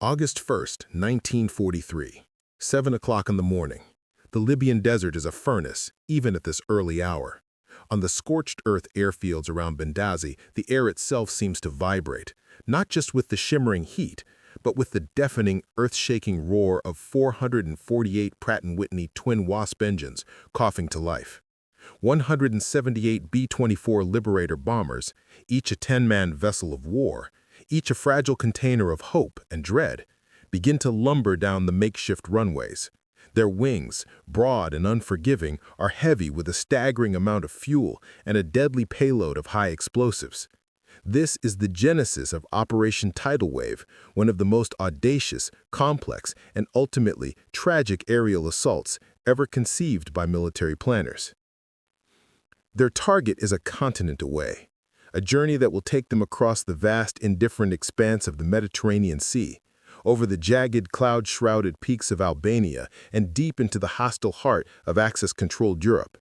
August 1st, 1943, 7 o'clock in the morning. The Libyan desert is a furnace, even at this early hour. On the scorched earth airfields around Benghazi, the air itself seems to vibrate, not just with the shimmering heat, but with the deafening, earth-shaking roar of 448 Pratt & Whitney twin Wasp engines coughing to life. 178 B-24 Liberator bombers, each a 10-man vessel of war, each a fragile container of hope and dread, begin to lumber down the makeshift runways. Their wings, broad and unforgiving, are heavy with a staggering amount of fuel and a deadly payload of high explosives. This is the genesis of Operation Tidal Wave, one of the most audacious, complex, and ultimately tragic aerial assaults ever conceived by military planners. Their target is a continent away, a journey that will take them across the vast, indifferent expanse of the Mediterranean Sea, over the jagged, cloud-shrouded peaks of Albania, and deep into the hostile heart of Axis-controlled Europe.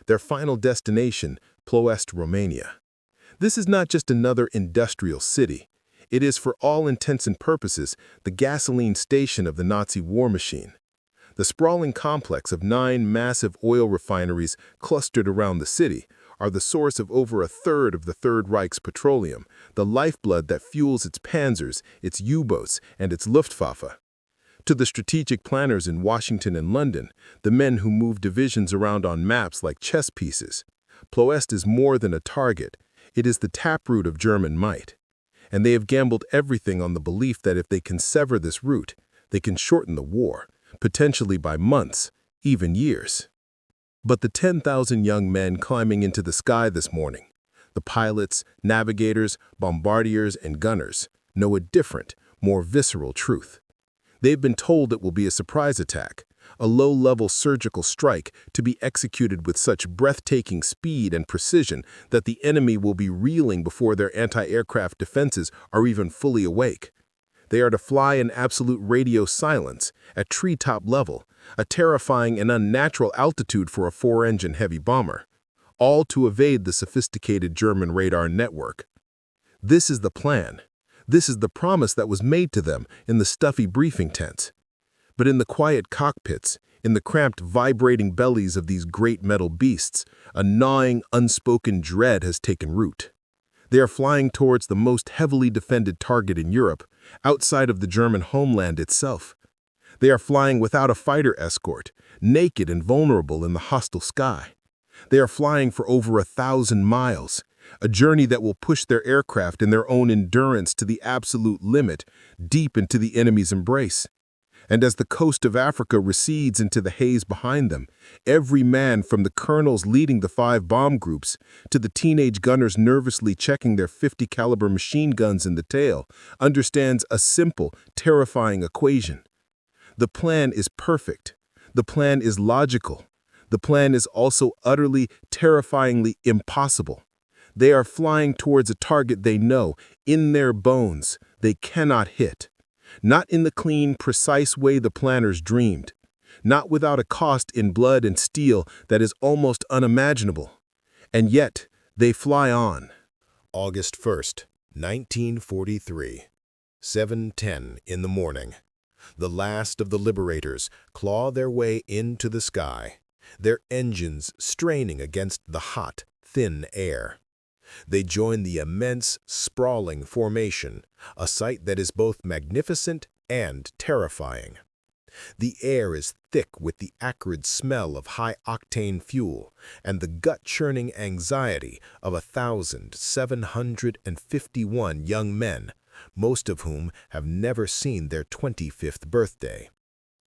Their final destination, Ploiești, Romania. This is not just another industrial city. It is, for all intents and purposes, the gasoline station of the Nazi war machine. The sprawling complex of 9 massive oil refineries clustered around the city are the source of over a third of the Third Reich's petroleum, the lifeblood that fuels its panzers, its U-boats, and its Luftwaffe. To the strategic planners in Washington and London, the men who move divisions around on maps like chess pieces, Ploiești is more than a target. It is the taproot of German might. And they have gambled everything on the belief that if they can sever this route, they can shorten the war, potentially by months, even years. But the 10,000 young men climbing into the sky this morning, the pilots, navigators, bombardiers, and gunners, know a different, more visceral truth. They've been told it will be a surprise attack, a low-level surgical strike to be executed with such breathtaking speed and precision that the enemy will be reeling before their anti-aircraft defenses are even fully awake. They are to fly in absolute radio silence, at treetop level, a terrifying and unnatural altitude for a 4-engine heavy bomber, all to evade the sophisticated German radar network. This is the plan. This is the promise that was made to them in the stuffy briefing tents. But in the quiet cockpits, in the cramped, vibrating bellies of these great metal beasts, a gnawing, unspoken dread has taken root. They are flying towards the most heavily defended target in Europe, outside of the German homeland itself. They are flying without a fighter escort, naked and vulnerable in the hostile sky. They are flying for over 1,000 miles, a journey that will push their aircraft and their own endurance to the absolute limit, deep into the enemy's embrace. And as the coast of Africa recedes into the haze behind them, every man from the colonels leading the 5 bomb groups to the teenage gunners nervously checking their 50-caliber machine guns in the tail understands a simple, terrifying equation. The plan is perfect. The plan is logical. The plan is also utterly, terrifyingly impossible. They are flying towards a target they know, in their bones, they cannot hit. Not in the clean, precise way the planners dreamed. Not without a cost in blood and steel that is almost unimaginable. And yet, they fly on. August 1st, 1943, 7:10 in the morning. The last of the liberators claw their way into the sky, their engines straining against the hot, thin air. They join the immense, sprawling formation, a sight that is both magnificent and terrifying. The air is thick with the acrid smell of high-octane fuel and the gut-churning anxiety of 1,751 young men, most of whom have never seen their 25th birthday.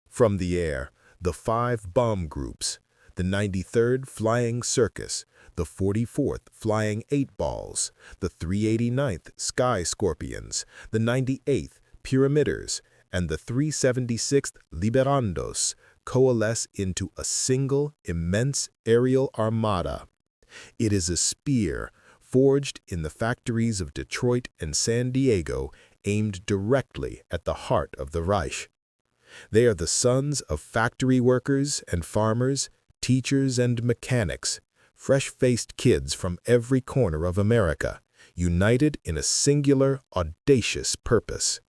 From the air, the 5 bomb groups, the 93rd Flying Circus, the 44th Flying 8 Balls, the 389th Sky Scorpions, the 98th Pyramiders, and the 376th Liberandos coalesce into a single, immense aerial armada. It is a spear forged in the factories of Detroit and San Diego, aimed directly at the heart of the Reich. They are the sons of factory workers and farmers, teachers and mechanics, fresh-faced kids from every corner of America, united in a singular, audacious purpose.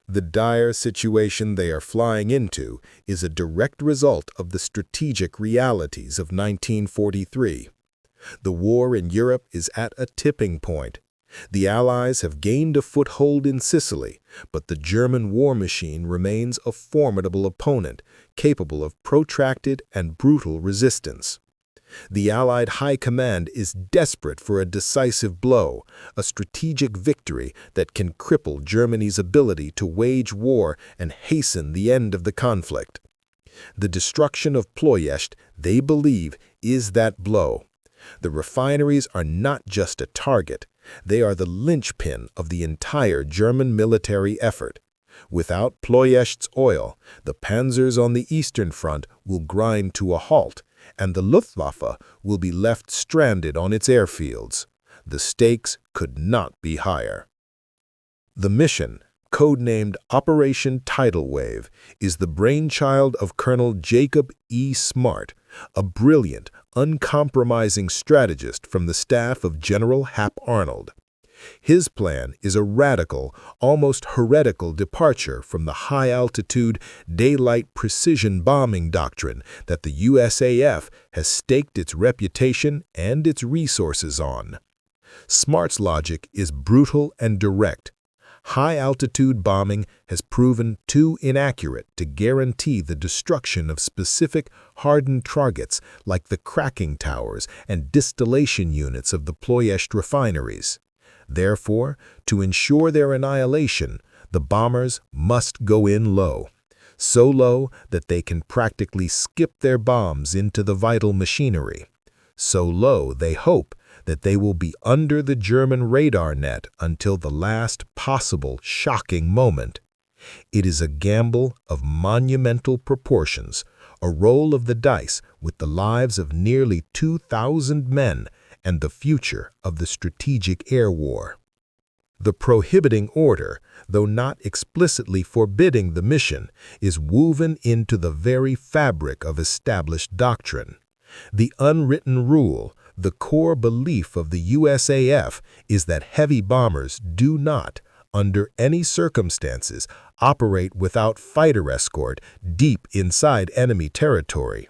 The dire situation they are flying into is a direct result of the strategic realities of 1943. The war in Europe is at a tipping point. The Allies have gained a foothold in Sicily, but the German war machine remains a formidable opponent, capable of protracted and brutal resistance. The Allied High Command is desperate for a decisive blow, a strategic victory that can cripple Germany's ability to wage war and hasten the end of the conflict. The destruction of Ploiești, they believe, is that blow. The refineries are not just a target, they are the linchpin of the entire German military effort. Without Ploiești's oil, the panzers on the Eastern Front will grind to a halt, and the Luftwaffe will be left stranded on its airfields. The stakes could not be higher. The mission, codenamed Operation Tidal Wave, is the brainchild of Colonel Jacob E. Smart, a brilliant, uncompromising strategist from the staff of General Hap Arnold. His plan is a radical, almost heretical departure from the high-altitude, daylight precision bombing doctrine that the USAF has staked its reputation and its resources on. Smart's logic is brutal and direct. High-altitude bombing has proven too inaccurate to guarantee the destruction of specific, hardened targets like the cracking towers and distillation units of the Ploiești refineries. Therefore, to ensure their annihilation, the bombers must go in low, so low that they can practically skip their bombs into the vital machinery. So low, they hope, that they will be under the German radar net until the last possible shocking moment. It is a gamble of monumental proportions, a roll of the dice with the lives of nearly 2,000 men and the future of the strategic air war. The prohibiting order, though not explicitly forbidding the mission, is woven into the very fabric of established doctrine. The unwritten rule, the core belief of the USAF, is that heavy bombers do not, under any circumstances, operate without fighter escort deep inside enemy territory.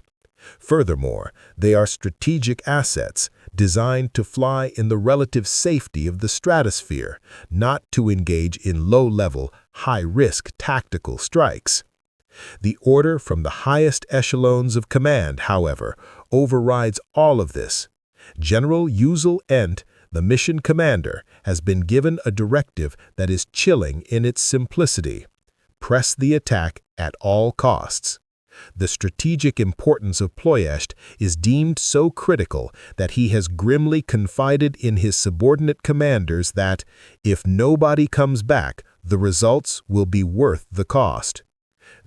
Furthermore, they are strategic assets designed to fly in the relative safety of the stratosphere, not to engage in low-level, high-risk tactical strikes. The order from the highest echelons of command, however, overrides all of this. General Uzel Ent, the mission commander, has been given a directive that is chilling in its simplicity: press the attack at all costs. The strategic importance of Ploiești is deemed so critical that he has grimly confided in his subordinate commanders that, if nobody comes back, the results will be worth the cost.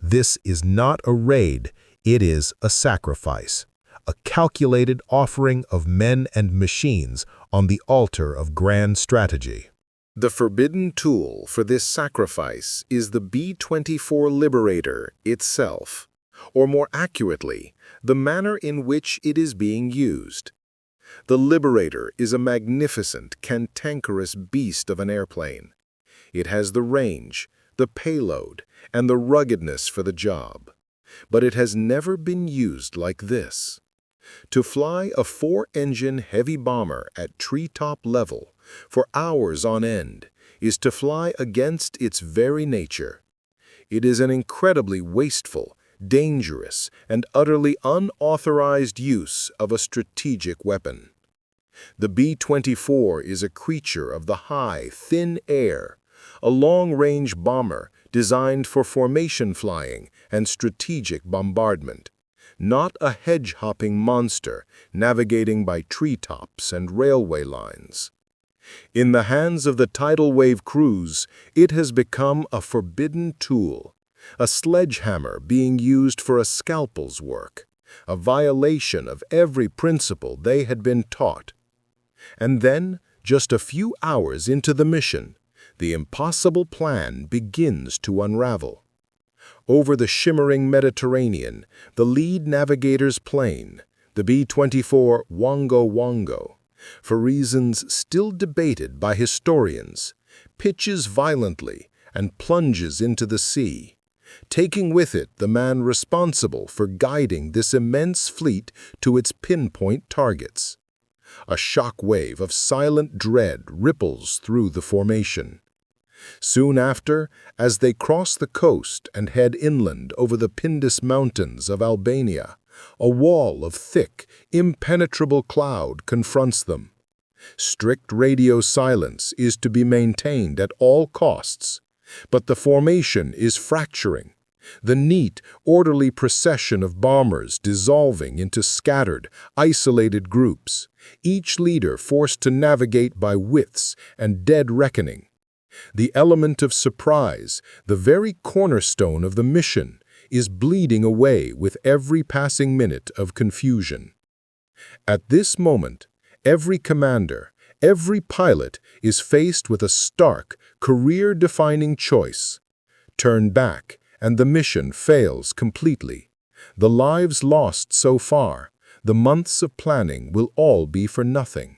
This is not a raid, it is a sacrifice, a calculated offering of men and machines on the altar of grand strategy. The forbidden tool for this sacrifice is the B-24 Liberator itself, or more accurately, the manner in which it is being used. The Liberator is a magnificent, cantankerous beast of an airplane. It has the range, the payload, and the ruggedness for the job. But it has never been used like this. To fly a 4-engine heavy bomber at treetop level for hours on end is to fly against its very nature. It is an incredibly wasteful, dangerous, and utterly unauthorized use of a strategic weapon. The B-24 is a creature of the high, thin air, a long-range bomber designed for formation flying and strategic bombardment, not a hedge-hopping monster navigating by treetops and railway lines. In the hands of the tidal wave crews, it has become a forbidden tool, a sledgehammer being used for a scalpel's work, a violation of every principle they had been taught. And then, just a few hours into the mission, the impossible plan begins to unravel. Over the shimmering Mediterranean, the lead navigator's plane, the B-24 Wongo Wongo, for reasons still debated by historians, pitches violently and plunges into the sea, taking with it the man responsible for guiding this immense fleet to its pinpoint targets. A shock wave of silent dread ripples through the formation. Soon after, as they cross the coast and head inland over the Pindus Mountains of Albania, a wall of thick, impenetrable cloud confronts them. Strict radio silence is to be maintained at all costs, but the formation is fracturing, the neat, orderly procession of bombers dissolving into scattered, isolated groups, each leader forced to navigate by wits and dead reckoning. The element of surprise, the very cornerstone of the mission, is bleeding away with every passing minute of confusion. At this moment, every commander, every pilot is faced with a stark, career-defining choice. Turn back, and the mission fails completely. The lives lost so far, the months of planning will all be for nothing.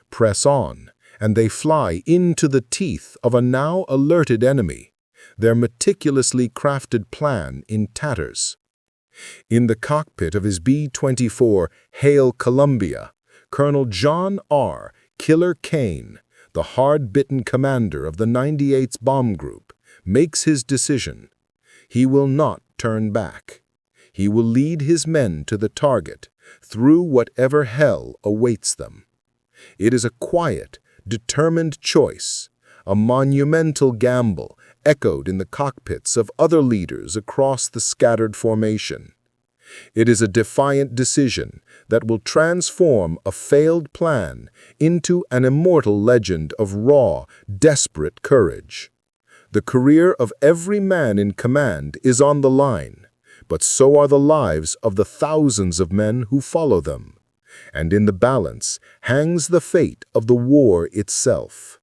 Press on, and they fly into the teeth of a now alerted enemy, their meticulously crafted plan in tatters. In the cockpit of his B-24 Hail Columbia, Colonel John R. Killer Kane, the hard-bitten commander of the 98th Bomb Group, makes his decision. He will not turn back. He will lead his men to the target, through whatever hell awaits them. It is a quiet, determined choice, a monumental gamble echoed in the cockpits of other leaders across the scattered formation. It is a defiant decision that will transform a failed plan into an immortal legend of raw, desperate courage. The career of every man in command is on the line, but so are the lives of the thousands of men who follow them. And in the balance hangs the fate of the war itself.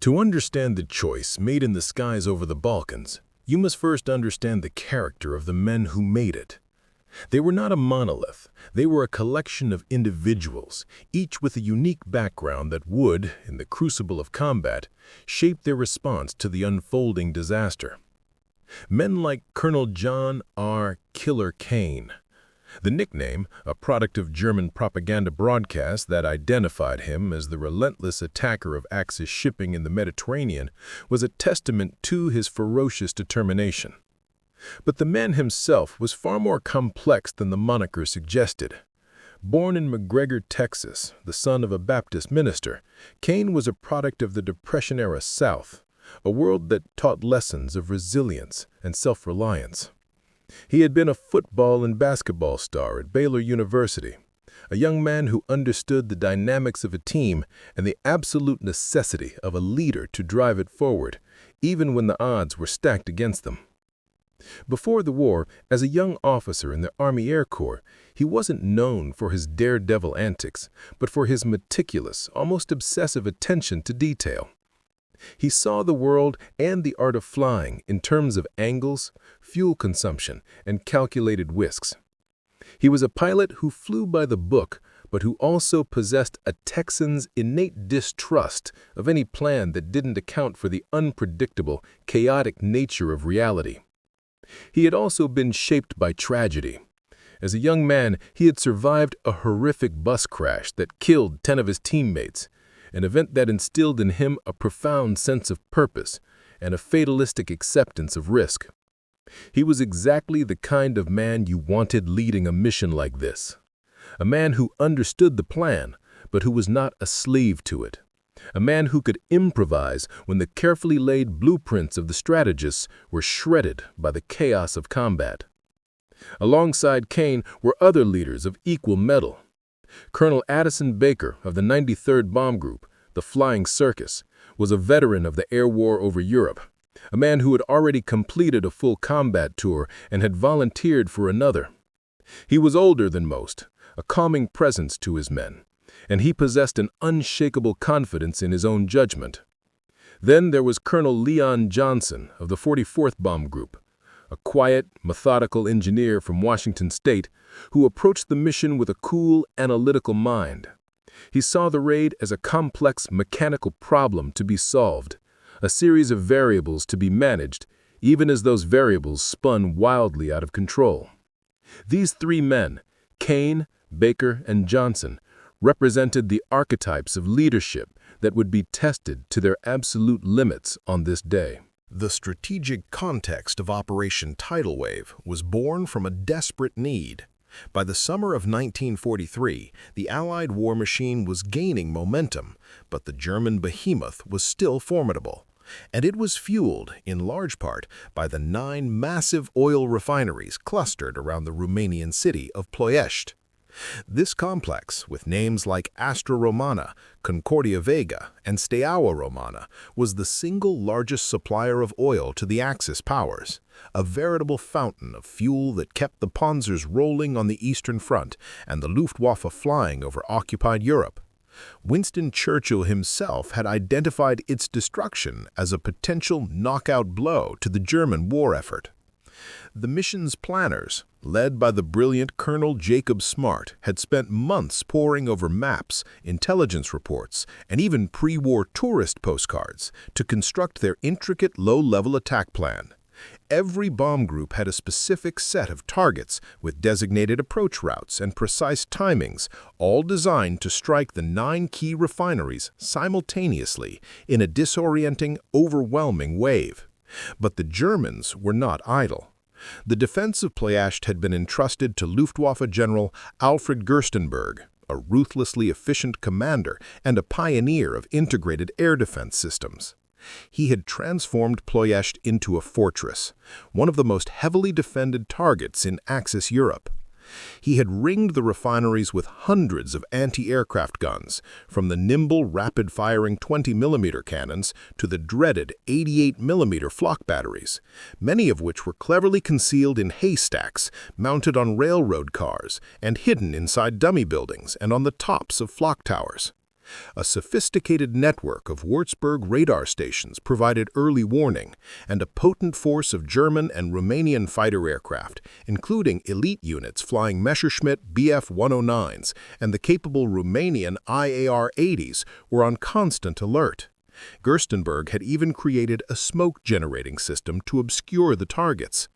To understand the choice made in the skies over the Balkans, you must first understand the character of the men who made it. They were not a monolith. They were a collection of individuals, each with a unique background that would, in the crucible of combat, shape their response to the unfolding disaster. Men like Colonel John R. Killer Kane. The nickname, a product of German propaganda broadcasts that identified him as the relentless attacker of Axis shipping in the Mediterranean, was a testament to his ferocious determination. But the man himself was far more complex than the moniker suggested. Born in McGregor, Texas, the son of a Baptist minister, Kane was a product of the Depression-era South, a world that taught lessons of resilience and self-reliance. He had been a football and basketball star at Baylor University, a young man who understood the dynamics of a team and the absolute necessity of a leader to drive it forward, even when the odds were stacked against them. Before the war, as a young officer in the Army Air Corps, he wasn't known for his daredevil antics, but for his meticulous, almost obsessive attention to detail. He saw the world and the art of flying in terms of angles, fuel consumption, and calculated whisks. He was a pilot who flew by the book, but who also possessed a Texan's innate distrust of any plan that didn't account for the unpredictable, chaotic nature of reality. He had also been shaped by tragedy. As a young man, he had survived a horrific bus crash that killed 10 of his teammates, an event that instilled in him a profound sense of purpose and a fatalistic acceptance of risk. He was exactly the kind of man you wanted leading a mission like this. A man who understood the plan, but who was not a slave to it. A man who could improvise when the carefully laid blueprints of the strategists were shredded by the chaos of combat. Alongside Kane were other leaders of equal mettle. Colonel Addison Baker of the 93rd Bomb Group, the Flying Circus, was a veteran of the air war over Europe, a man who had already completed a full combat tour and had volunteered for another. He was older than most, a calming presence to his men, and he possessed an unshakable confidence in his own judgment. Then there was Colonel Leon Johnson of the 44th Bomb Group, a quiet, methodical engineer from Washington State who approached the mission with a cool, analytical mind. He saw the raid as a complex mechanical problem to be solved, a series of variables to be managed, even as those variables spun wildly out of control. These three men, Kane, Baker, and Johnson, represented the archetypes of leadership that would be tested to their absolute limits on this day. The strategic context of Operation Tidal Wave was born from a desperate need. By the summer of 1943, the Allied war machine was gaining momentum, but the German behemoth was still formidable. And it was fueled, in large part, by the 9 massive oil refineries clustered around the Romanian city of Ploiești. This complex, with names like Astra Romana, Concordia Vega, and Steaua Romana, was the single largest supplier of oil to the Axis powers, a veritable fountain of fuel that kept the panzers rolling on the Eastern Front and the Luftwaffe flying over occupied Europe. Winston Churchill himself had identified its destruction as a potential knockout blow to the German war effort. The mission's planners, led by the brilliant Colonel Jacob Smart, had spent months poring over maps, intelligence reports, and even pre-war tourist postcards to construct their intricate low-level attack plan. Every bomb group had a specific set of targets with designated approach routes and precise timings, all designed to strike the 9 key refineries simultaneously in a disorienting, overwhelming wave. But the Germans were not idle. The defense of Ploiești had been entrusted to Luftwaffe General Alfred Gerstenberg, a ruthlessly efficient commander and a pioneer of integrated air defense systems. He had transformed Ploiești into a fortress, one of the most heavily defended targets in Axis Europe. He had ringed the refineries with hundreds of anti-aircraft guns, from the nimble, rapid-firing 20mm cannons to the dreaded 88mm flak batteries, many of which were cleverly concealed in haystacks, mounted on railroad cars, and hidden inside dummy buildings and on the tops of flak towers. A sophisticated network of Würzburg radar stations provided early warning, and a potent force of German and Romanian fighter aircraft, including elite units flying Messerschmitt Bf-109s and the capable Romanian IAR-80s, were on constant alert. Gerstenberg had even created a smoke-generating system to obscure the targets.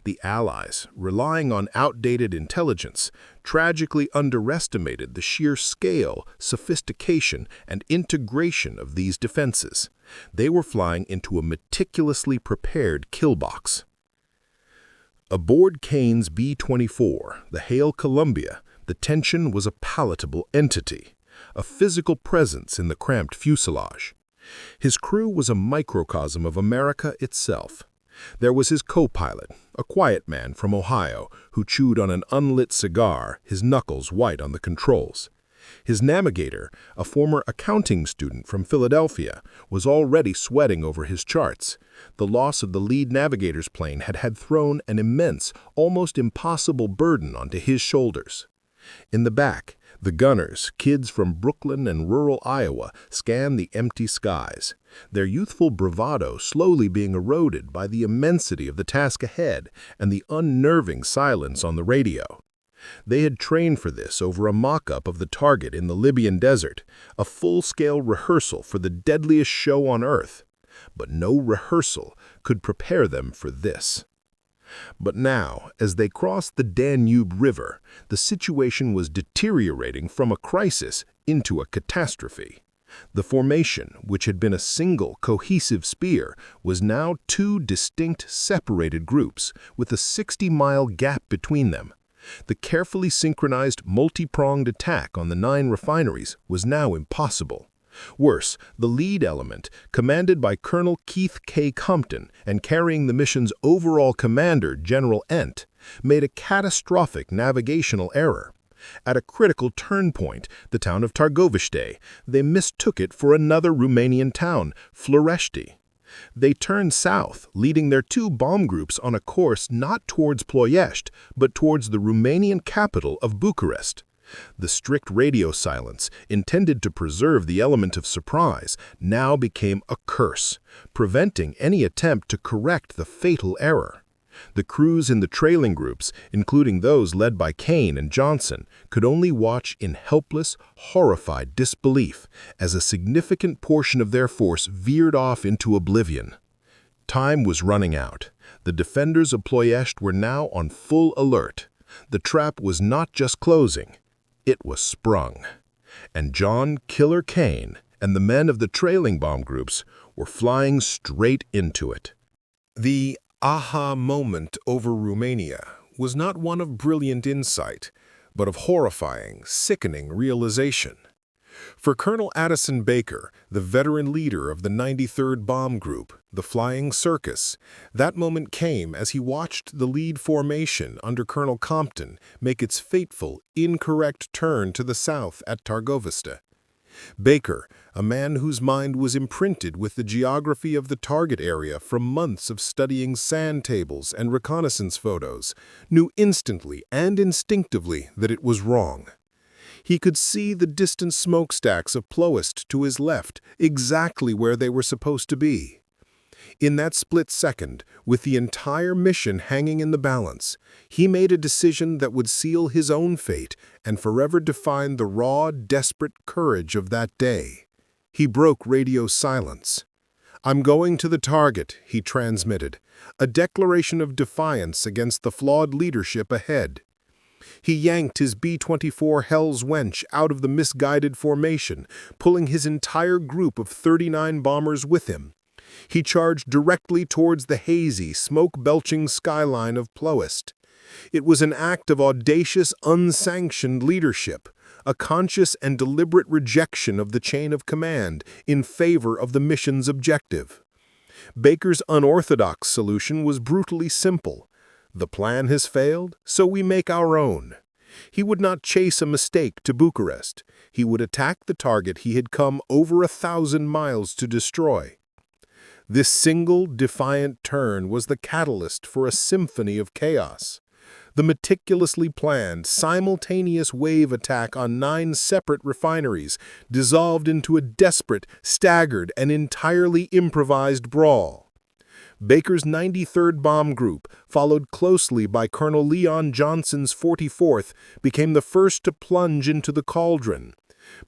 The Allies, relying on outdated intelligence, tragically underestimated the sheer scale, sophistication, and integration of these defenses. They were flying into a meticulously prepared kill box. Aboard Kane's B-24, the Hail Columbia, the tension was a palatable entity, a physical presence in the cramped fuselage. His crew was a microcosm of America itself. There was his co-pilot, a quiet man from Ohio who chewed on an unlit cigar, his knuckles white on the controls. His navigator, a former accounting student from Philadelphia, was already sweating over his charts. The loss of the lead navigator's plane had thrown an immense, almost impossible burden onto his shoulders. In the back, the gunners, kids from Brooklyn and rural Iowa, scanned the empty skies, their youthful bravado slowly being eroded by the immensity of the task ahead and the unnerving silence on the radio. They had trained for this over a mock-up of the target in the Libyan desert, a full-scale rehearsal for the deadliest show on Earth. But no rehearsal could prepare them for this. But now, as they crossed the Danube River, the situation was deteriorating from a crisis into a catastrophe. The formation, which had been a single, cohesive spear, was now 2 distinct, separated groups, with a 60-mile gap between them. The carefully synchronized, multi-pronged attack on the 9 refineries was now impossible. Worse, the lead element, commanded by Colonel Keith K. Compton and carrying the mission's overall commander, General Ent, made a catastrophic navigational error. At a critical turn point, the town of Târgoviște, they mistook it for another Romanian town, Ploiești. They turned south, leading their 2 bomb groups on a course not towards Ploiești, but towards the Romanian capital of Bucharest. The strict radio silence, intended to preserve the element of surprise, now became a curse, preventing any attempt to correct the fatal error. The crews in the trailing groups, including those led by Kane and Johnson, could only watch in helpless, horrified disbelief as a significant portion of their force veered off into oblivion. Time was running out. The defenders of Ploiești were now on full alert. The trap was not just closing, it was sprung. And John "Killer" Kane and the men of the trailing bomb groups were flying straight into it. The aha moment over Romania was not one of brilliant insight, but of horrifying, sickening realization. For Colonel Addison Baker, the veteran leader of the 93rd Bomb Group, the Flying Circus, that moment came as he watched the lead formation under Colonel Compton make its fateful, incorrect turn to the south at Targovista. Baker, a man whose mind was imprinted with the geography of the target area from months of studying sand tables and reconnaissance photos, knew instantly and instinctively that it was wrong. He could see the distant smokestacks of Ploiești to his left, exactly where they were supposed to be. In that split second, with the entire mission hanging in the balance, he made a decision that would seal his own fate and forever define the raw, desperate courage of that day. He broke radio silence. "I'm going to the target," he transmitted, a declaration of defiance against the flawed leadership ahead. He yanked his B-24 Hell's Wench out of the misguided formation, pulling his entire group of 39 bombers with him. He charged directly towards the hazy, smoke-belching skyline of Ploiești. It was an act of audacious, unsanctioned leadership, a conscious and deliberate rejection of the chain of command in favor of the mission's objective. Baker's unorthodox solution was brutally simple. The plan has failed, so we make our own. He would not chase a mistake to Bucharest. He would attack the target he had come over 1,000 miles to destroy. This single, defiant turn was the catalyst for a symphony of chaos. The meticulously planned, simultaneous wave attack on 9 separate refineries dissolved into a desperate, staggered, and entirely improvised brawl. Baker's 93rd Bomb Group, followed closely by Colonel Leon Johnson's 44th, became the first to plunge into the cauldron.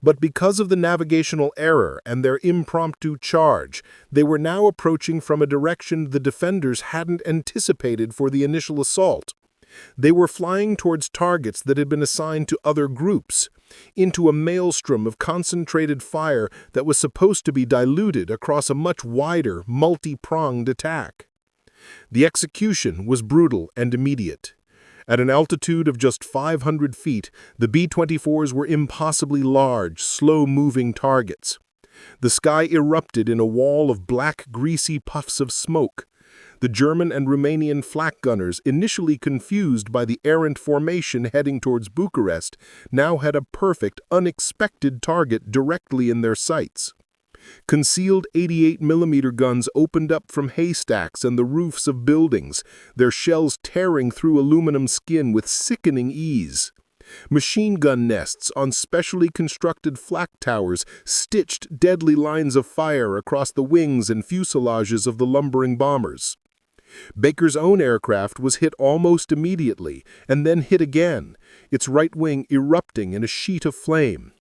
But because of the navigational error and their impromptu charge, they were now approaching from a direction the defenders hadn't anticipated for the initial assault. They were flying towards targets that had been assigned to other groups, into a maelstrom of concentrated fire that was supposed to be diluted across a much wider, multi-pronged attack. The execution was brutal and immediate. At an altitude of just 500 feet, the B-24s were impossibly large, slow-moving targets. The sky erupted in a wall of black, greasy puffs of smoke. The German and Romanian flak gunners, initially confused by the errant formation heading towards Bucharest, now had a perfect, unexpected target directly in their sights. Concealed 88mm guns opened up from haystacks and the roofs of buildings, their shells tearing through aluminum skin with sickening ease. Machine gun nests on specially constructed flak towers stitched deadly lines of fire across the wings and fuselages of the lumbering bombers. Baker's own aircraft was hit almost immediately, and then hit again, its right wing erupting in a sheet of flame.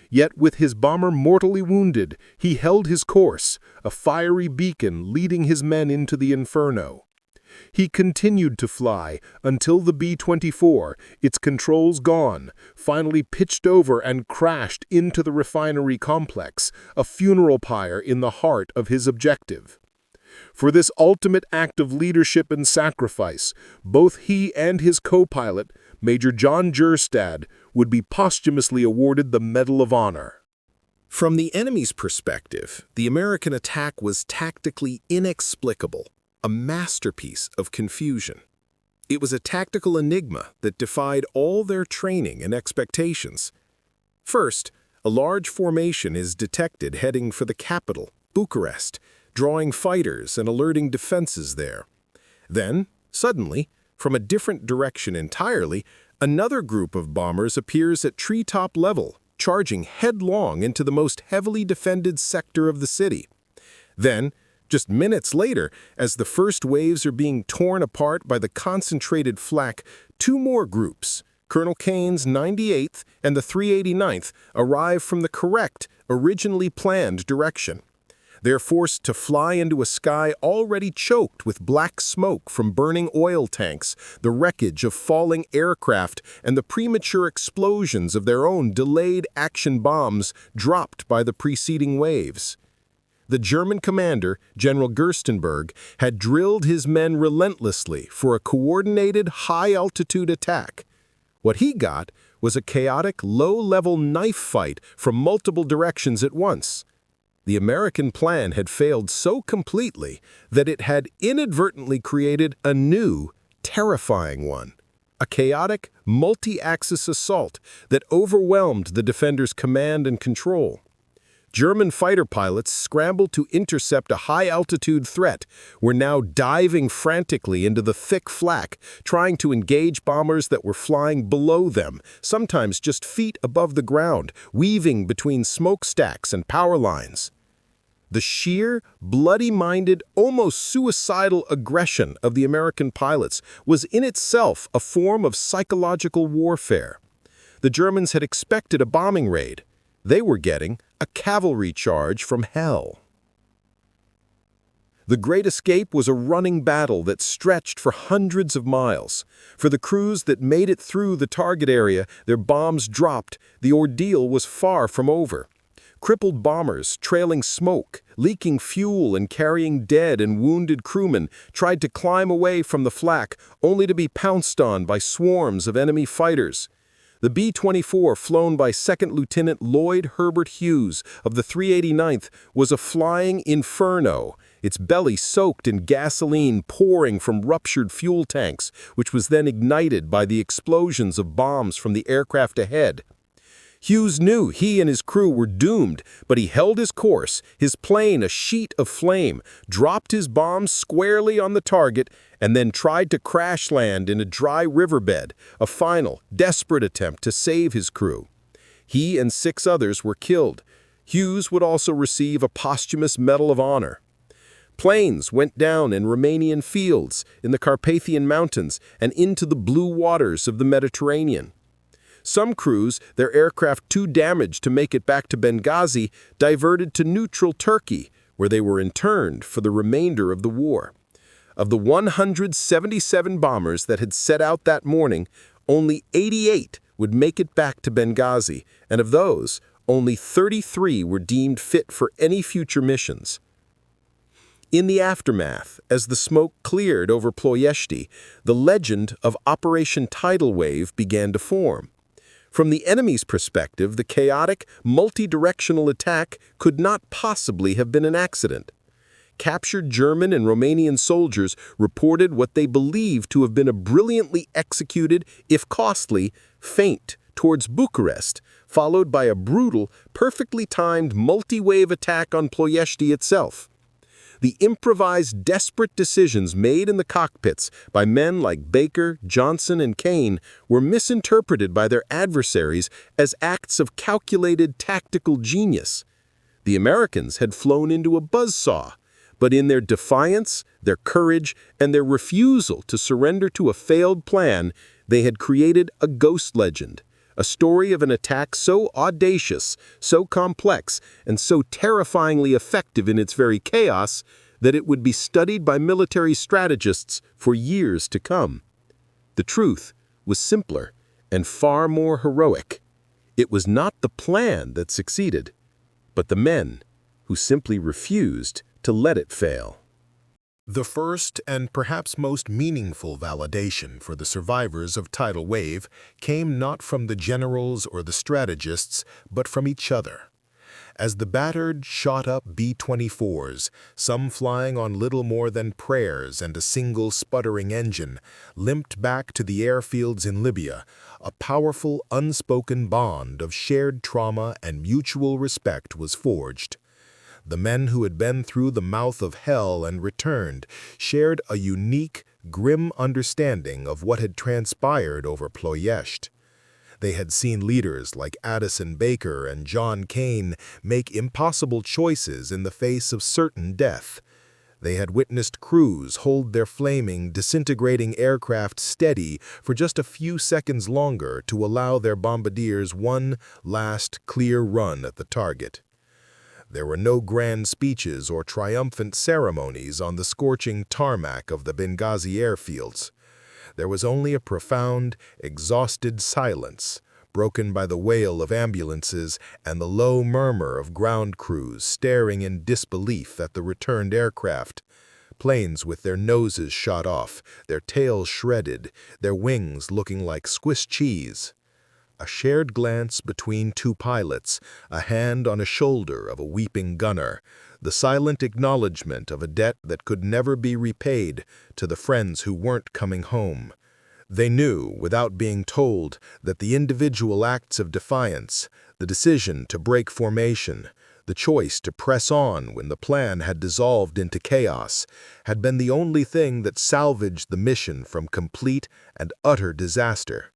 Yet with his bomber mortally wounded, he held his course, a fiery beacon leading his men into the inferno. He continued to fly until the B-24, its controls gone, finally pitched over and crashed into the refinery complex, a funeral pyre in the heart of his objective. For this ultimate act of leadership and sacrifice, both he and his co-pilot, Major John Jerstad, would be posthumously awarded the Medal of Honor. From the enemy's perspective, the American attack was tactically inexplicable, a masterpiece of confusion. It was a tactical enigma that defied all their training and expectations. First, a large formation is detected heading for the capital, Bucharest, drawing fighters and alerting defenses there. Then, suddenly, from a different direction entirely, another group of bombers appears at treetop level, charging headlong into the most heavily defended sector of the city. Then, Just minutes later, as the first waves are being torn apart by the concentrated flak, two more groups, Colonel Kane's 98th and the 389th, arrive from the correct, originally planned direction. They're forced to fly into a sky already choked with black smoke from burning oil tanks, the wreckage of falling aircraft, and the premature explosions of their own delayed action bombs dropped by the preceding waves. The German commander, General Gerstenberg, had drilled his men relentlessly for a coordinated high-altitude attack. What he got was a chaotic, low-level knife fight from multiple directions at once. The American plan had failed so completely that it had inadvertently created a new, terrifying one. A chaotic, multi-axis assault that overwhelmed the defenders' command and control. German fighter pilots scrambled to intercept a high-altitude threat, were now diving frantically into the thick flak, trying to engage bombers that were flying below them, sometimes just feet above the ground, weaving between smokestacks and power lines. The sheer, bloody-minded, almost suicidal aggression of the American pilots was in itself a form of psychological warfare. The Germans had expected a bombing raid. They were getting a cavalry charge from hell. The Great Escape was a running battle that stretched for hundreds of miles. For the crews that made it through the target area, their bombs dropped, the ordeal was far from over. Crippled bombers, trailing smoke, leaking fuel and carrying dead and wounded crewmen, tried to climb away from the flak, only to be pounced on by swarms of enemy fighters. The B-24, flown by Second Lieutenant Lloyd Herbert Hughes of the 389th, was a flying inferno, its belly soaked in gasoline pouring from ruptured fuel tanks, which was then ignited by the explosions of bombs from the aircraft ahead. Hughes knew he and his crew were doomed, but he held his course, his plane a sheet of flame, dropped his bombs squarely on the target, and then tried to crash land in a dry riverbed, a final, desperate attempt to save his crew. He and 6 others were killed. Hughes would also receive a posthumous Medal of Honor. Planes went down in Romanian fields, in the Carpathian Mountains, and into the blue waters of the Mediterranean. Some crews, their aircraft too damaged to make it back to Benghazi, diverted to neutral Turkey, where they were interned for the remainder of the war. Of the 177 bombers that had set out that morning, only 88 would make it back to Benghazi, and of those, only 33 were deemed fit for any future missions. In the aftermath, as the smoke cleared over Ploiești, the legend of Operation Tidal Wave began to form. From the enemy's perspective, the chaotic, multi-directional attack could not possibly have been an accident. Captured German and Romanian soldiers reported what they believed to have been a brilliantly executed, if costly, feint towards Bucharest, followed by a brutal, perfectly timed multi-wave attack on Ploiești itself. The improvised, desperate decisions made in the cockpits by men like Baker, Johnson, and Kane were misinterpreted by their adversaries as acts of calculated tactical genius. The Americans had flown into a buzzsaw, but in their defiance, their courage, and their refusal to surrender to a failed plan, they had created a ghost legend. A story of an attack so audacious, so complex, and so terrifyingly effective in its very chaos that it would be studied by military strategists for years to come. The truth was simpler and far more heroic. It was not the plan that succeeded, but the men who simply refused to let it fail. The first and perhaps most meaningful validation for the survivors of Tidal Wave came not from the generals or the strategists, but from each other. As the battered, shot-up B-24s, some flying on little more than prayers and a single sputtering engine, limped back to the airfields in Libya, a powerful, unspoken bond of shared trauma and mutual respect was forged. The men who had been through the mouth of hell and returned shared a unique, grim understanding of what had transpired over Ploiești. They had seen leaders like Addison Baker and John Kane make impossible choices in the face of certain death. They had witnessed crews hold their flaming, disintegrating aircraft steady for just a few seconds longer to allow their bombardiers one last clear run at the target. There were no grand speeches or triumphant ceremonies on the scorching tarmac of the Benghazi airfields. There was only a profound, exhausted silence, broken by the wail of ambulances and the low murmur of ground crews staring in disbelief at the returned aircraft. Planes with their noses shot off, their tails shredded, their wings looking like Swiss cheese. A shared glance between two pilots, a hand on a shoulder of a weeping gunner, the silent acknowledgement of a debt that could never be repaid to the friends who weren't coming home. They knew, without being told, that the individual acts of defiance, the decision to break formation, the choice to press on when the plan had dissolved into chaos, had been the only thing that salvaged the mission from complete and utter disaster.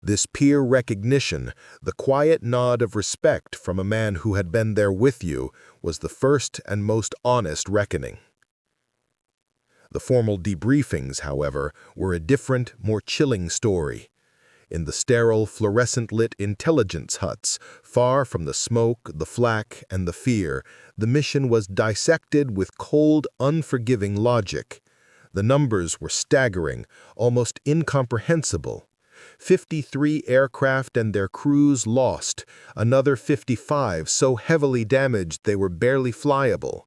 This peer recognition, the quiet nod of respect from a man who had been there with you, was the first and most honest reckoning. The formal debriefings, however, were a different, more chilling story. In the sterile, fluorescent-lit intelligence huts, far from the smoke, the flak, and the fear, the mission was dissected with cold, unforgiving logic. The numbers were staggering, almost incomprehensible. 53 aircraft and their crews lost, another 55 so heavily damaged they were barely flyable.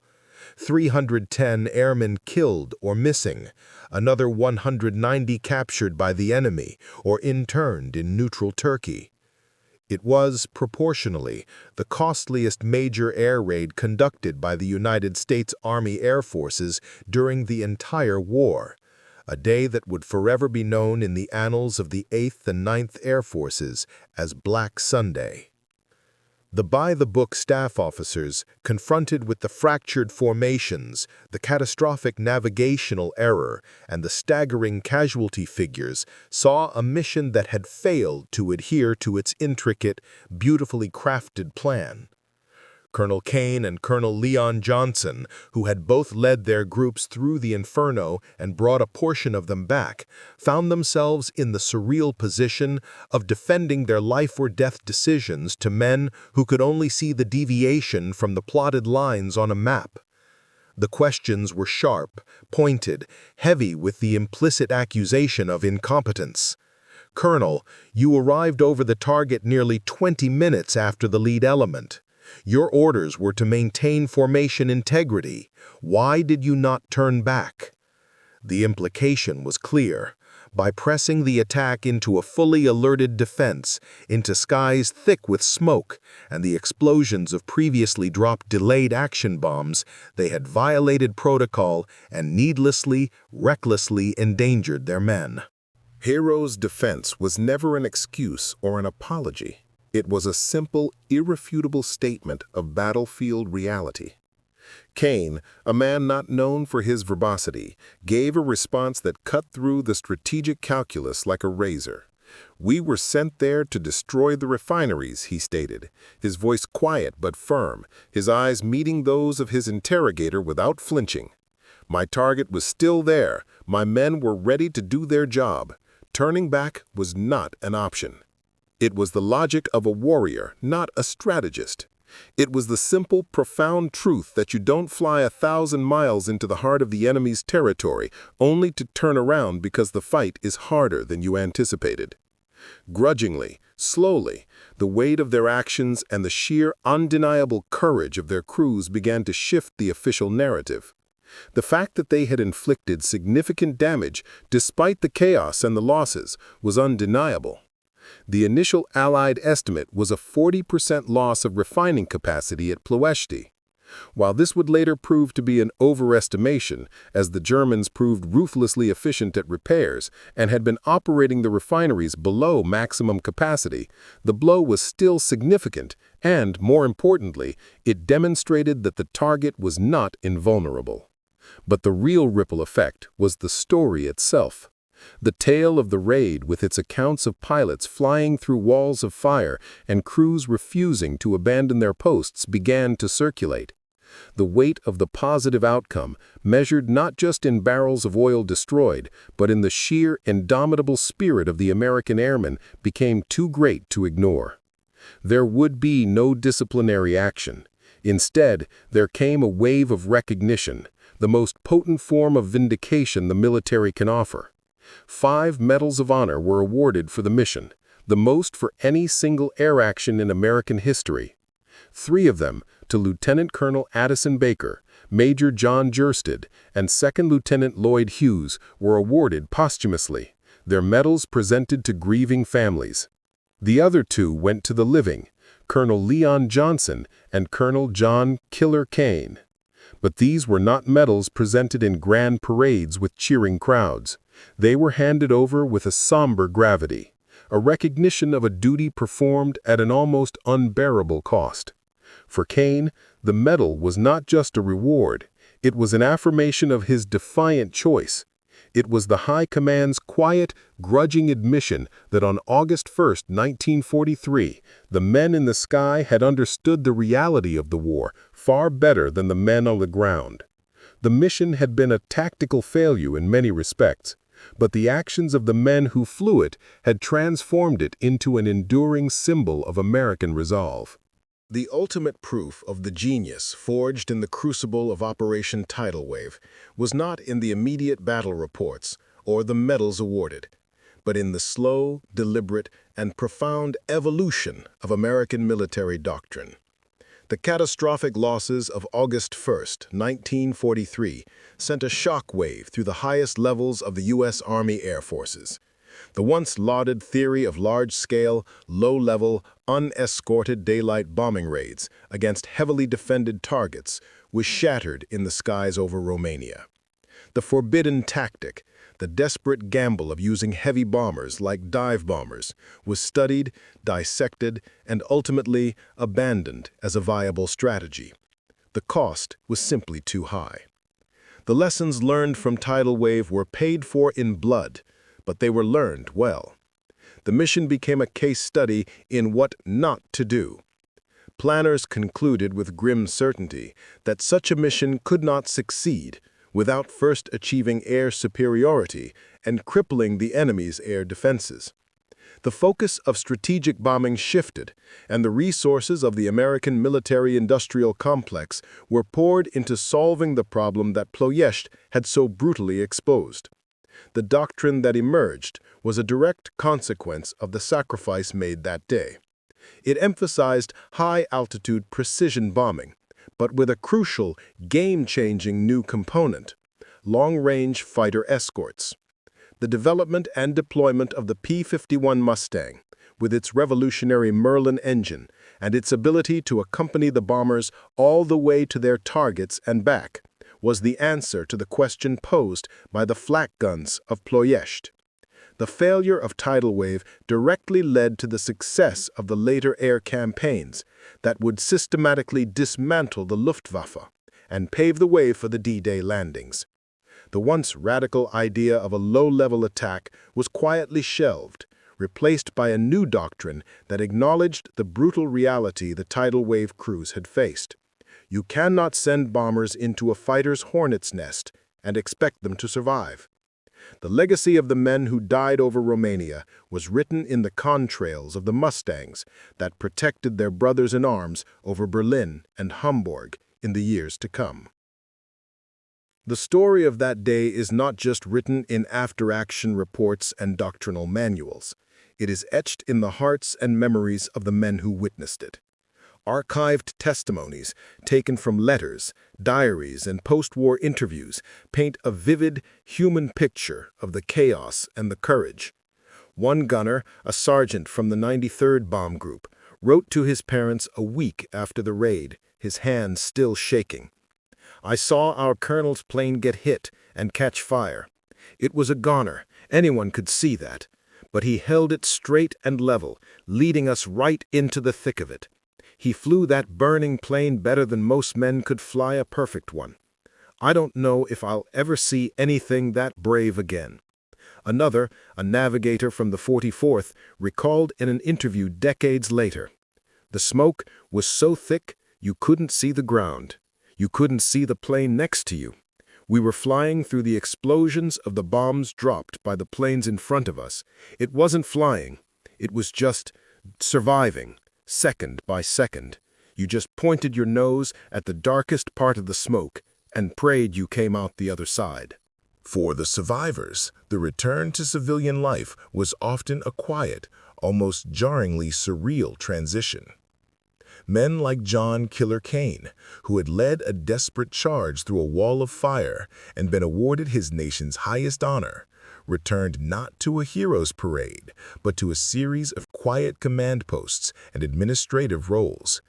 310 airmen killed or missing, another 190 captured by the enemy or interned in neutral Turkey. It was, proportionally, the costliest major air raid conducted by the United States Army Air Forces during the entire war, a day that would forever be known in the annals of the 8th and 9th Air Forces as Black Sunday. The by-the-book staff officers, confronted with the fractured formations, the catastrophic navigational error, and the staggering casualty figures, saw a mission that had failed to adhere to its intricate, beautifully crafted plan. Colonel Kane and Colonel Leon Johnson, who had both led their groups through the inferno and brought a portion of them back, found themselves in the surreal position of defending their life-or-death decisions to men who could only see the deviation from the plotted lines on a map. The questions were sharp, pointed, heavy with the implicit accusation of incompetence. "Colonel, you arrived over the target nearly 20 minutes after the lead element. Your orders were to maintain formation integrity. Why did you not turn back?" The implication was clear. By pressing the attack into a fully alerted defense, into skies thick with smoke and the explosions of previously dropped delayed action bombs, they had violated protocol and needlessly, recklessly endangered their men. Hero's defense was never an excuse or an apology. It was a simple, irrefutable statement of battlefield reality. Kane, a man not known for his verbosity, gave a response that cut through the strategic calculus like a razor. "We were sent there to destroy the refineries," he stated, his voice quiet but firm, his eyes meeting those of his interrogator without flinching. "My target was still there. My men were ready to do their job. Turning back was not an option." It was the logic of a warrior, not a strategist. It was the simple, profound truth that you don't fly 1,000 miles into the heart of the enemy's territory only to turn around because the fight is harder than you anticipated. Grudgingly, slowly, the weight of their actions and the sheer, undeniable courage of their crews began to shift the official narrative. The fact that they had inflicted significant damage, despite the chaos and the losses, was undeniable. The initial Allied estimate was a 40% loss of refining capacity at Ploiești. While this would later prove to be an overestimation, as the Germans proved ruthlessly efficient at repairs and had been operating the refineries below maximum capacity, the blow was still significant and, more importantly, it demonstrated that the target was not invulnerable. But the real ripple effect was the story itself. The tale of the raid, with its accounts of pilots flying through walls of fire and crews refusing to abandon their posts, began to circulate. The weight of the positive outcome, measured not just in barrels of oil destroyed, but in the sheer, indomitable spirit of the American airmen, became too great to ignore. There would be no disciplinary action. Instead, there came a wave of recognition, the most potent form of vindication the military can offer. 5 Medals of Honor were awarded for the mission, the most for any single air action in American history. 3 of them to Lieutenant Colonel Addison Baker, Major John Gersted, and Second Lieutenant Lloyd Hughes were awarded posthumously, their medals presented to grieving families. The other 2 went to the living, Colonel Leon Johnson and Colonel John Killer Kane. But these were not medals presented in grand parades with cheering crowds. They were handed over with a somber gravity, a recognition of a duty performed at an almost unbearable cost. For Kane, the medal was not just a reward, it was an affirmation of his defiant choice. It was the High Command's quiet, grudging admission that on August 1, 1943, the men in the sky had understood the reality of the war far better than the men on the ground. The mission had been a tactical failure in many respects, but the actions of the men who flew it had transformed it into an enduring symbol of American resolve. The ultimate proof of the genius forged in the crucible of Operation Tidal Wave was not in the immediate battle reports or the medals awarded, but in the slow, deliberate, and profound evolution of American military doctrine. The catastrophic losses of August 1, 1943, sent a shock wave through the highest levels of the U.S. Army Air Forces. The once lauded theory of large-scale, low-level, unescorted daylight bombing raids against heavily defended targets was shattered in the skies over Romania. The forbidden tactic, the desperate gamble of using heavy bombers like dive bombers, was studied, dissected, and ultimately abandoned as a viable strategy. The cost was simply too high. The lessons learned from Tidal Wave were paid for in blood, but they were learned well. The mission became a case study in what not to do. Planners concluded with grim certainty that such a mission could not succeed without first achieving air superiority and crippling the enemy's air defenses. The focus of strategic bombing shifted, and the resources of the American military-industrial complex were poured into solving the problem that Ploiești had so brutally exposed. The doctrine that emerged was a direct consequence of the sacrifice made that day. It emphasized high-altitude precision bombing, but with a crucial, game-changing new component: long-range fighter escorts. The development and deployment of the P-51 Mustang, with its revolutionary Merlin engine and its ability to accompany the bombers all the way to their targets and back, was the answer to the question posed by the flak guns of Ploiești. The failure of Tidal Wave directly led to the success of the later air campaigns that would systematically dismantle the Luftwaffe and pave the way for the D-Day landings. The once radical idea of a low-level attack was quietly shelved, replaced by a new doctrine that acknowledged the brutal reality the Tidal Wave crews had faced. You cannot send bombers into a fighter's hornet's nest and expect them to survive. The legacy of the men who died over Romania was written in the contrails of the Mustangs that protected their brothers in arms over Berlin and Hamburg in the years to come. The story of that day is not just written in after-action reports and doctrinal manuals. It is etched in the hearts and memories of the men who witnessed it. Archived testimonies, taken from letters, diaries, and post-war interviews, paint a vivid, human picture of the chaos and the courage. One gunner, a sergeant from the 93rd Bomb Group, wrote to his parents a week after the raid, his hands still shaking. "I saw our colonel's plane get hit and catch fire. It was a goner, anyone could see that. But he held it straight and level, leading us right into the thick of it. He flew that burning plane better than most men could fly a perfect one. I don't know if I'll ever see anything that brave again." Another, a navigator from the 44th, recalled in an interview decades later, "The smoke was so thick you couldn't see the ground. You couldn't see the plane next to you. We were flying through the explosions of the bombs dropped by the planes in front of us. It wasn't flying. It was just surviving, second by second. You just pointed your nose at the darkest part of the smoke and prayed you came out the other side. For the survivors, the return to civilian life was often a quiet, almost jarringly surreal transition. Men like John Killer Kane, who had led a desperate charge through a wall of fire and been awarded his nation's highest honor, returned not to a hero's parade, but to a series of quiet command posts and administrative roles.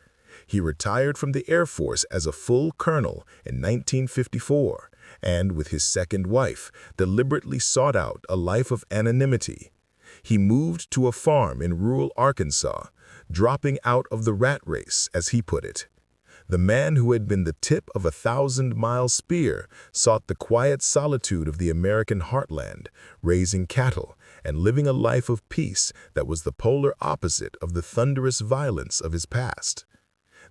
He retired from the Air Force as a full colonel in 1954 and, with his second wife, deliberately sought out a life of anonymity. He moved to a farm in rural Arkansas, dropping out of the rat race, as he put it. The man who had been the tip of a 1,000-mile spear sought the quiet solitude of the American heartland, raising cattle and living a life of peace that was the polar opposite of the thunderous violence of his past.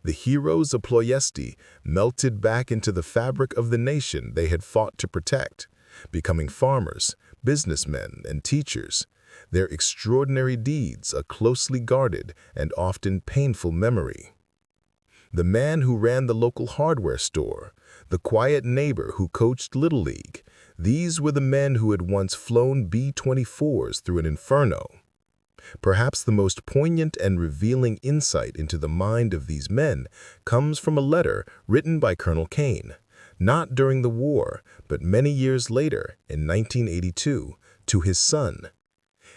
The heroes of Ploiești melted back into the fabric of the nation they had fought to protect, becoming farmers, businessmen, and teachers, their extraordinary deeds a closely guarded and often painful memory. The man who ran the local hardware store, the quiet neighbor who coached Little League, these were the men who had once flown B-24s through an inferno. Perhaps the most poignant and revealing insight into the mind of these men comes from a letter written by Colonel Kane, not during the war, but many years later, in 1982, to his son.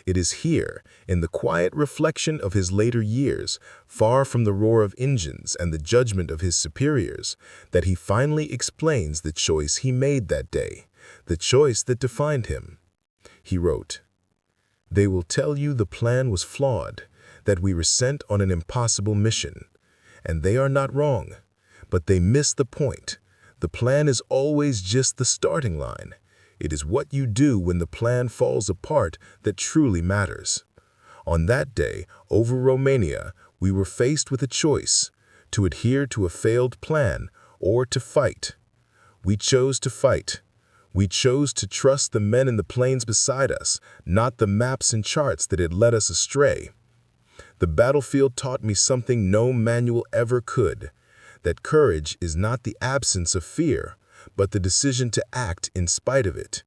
It is here, in the quiet reflection of his later years, far from the roar of engines and the judgment of his superiors, that he finally explains the choice he made that day, the choice that defined him. He wrote, "They will tell you the plan was flawed, that we were sent on an impossible mission. And they are not wrong, but they miss the point. The plan is always just the starting line. It is what you do when the plan falls apart that truly matters." On that day, over Romania, we were faced with a choice, to adhere to a failed plan or to fight. We chose to fight. We chose to trust the men in the planes beside us, not the maps and charts that had led us astray. The battlefield taught me something no manual ever could, that courage is not the absence of fear, but the decision to act in spite of it.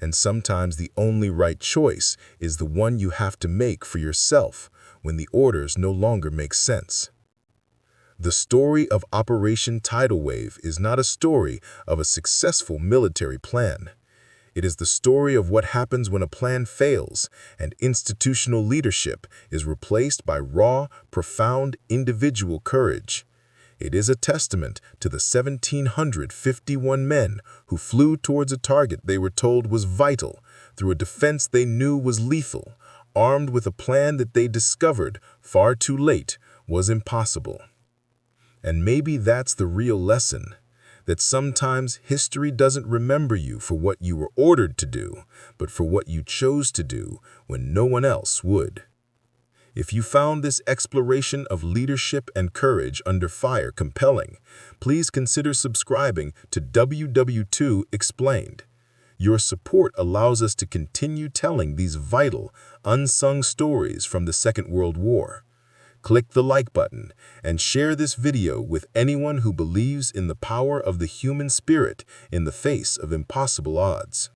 And sometimes the only right choice is the one you have to make for yourself when the orders no longer make sense. The story of Operation Tidal Wave is not a story of a successful military plan. It is the story of what happens when a plan fails and institutional leadership is replaced by raw, profound individual courage. It is a testament to the 1,751 men who flew towards a target they were told was vital, through a defense they knew was lethal, armed with a plan that they discovered, far too late, was impossible. And maybe that's the real lesson, that sometimes history doesn't remember you for what you were ordered to do, but for what you chose to do when no one else would. If you found this exploration of leadership and courage under fire compelling, please consider subscribing to WW2 Explained. Your support allows us to continue telling these vital, unsung stories from the Second World War. Click the like button and share this video with anyone who believes in the power of the human spirit in the face of impossible odds.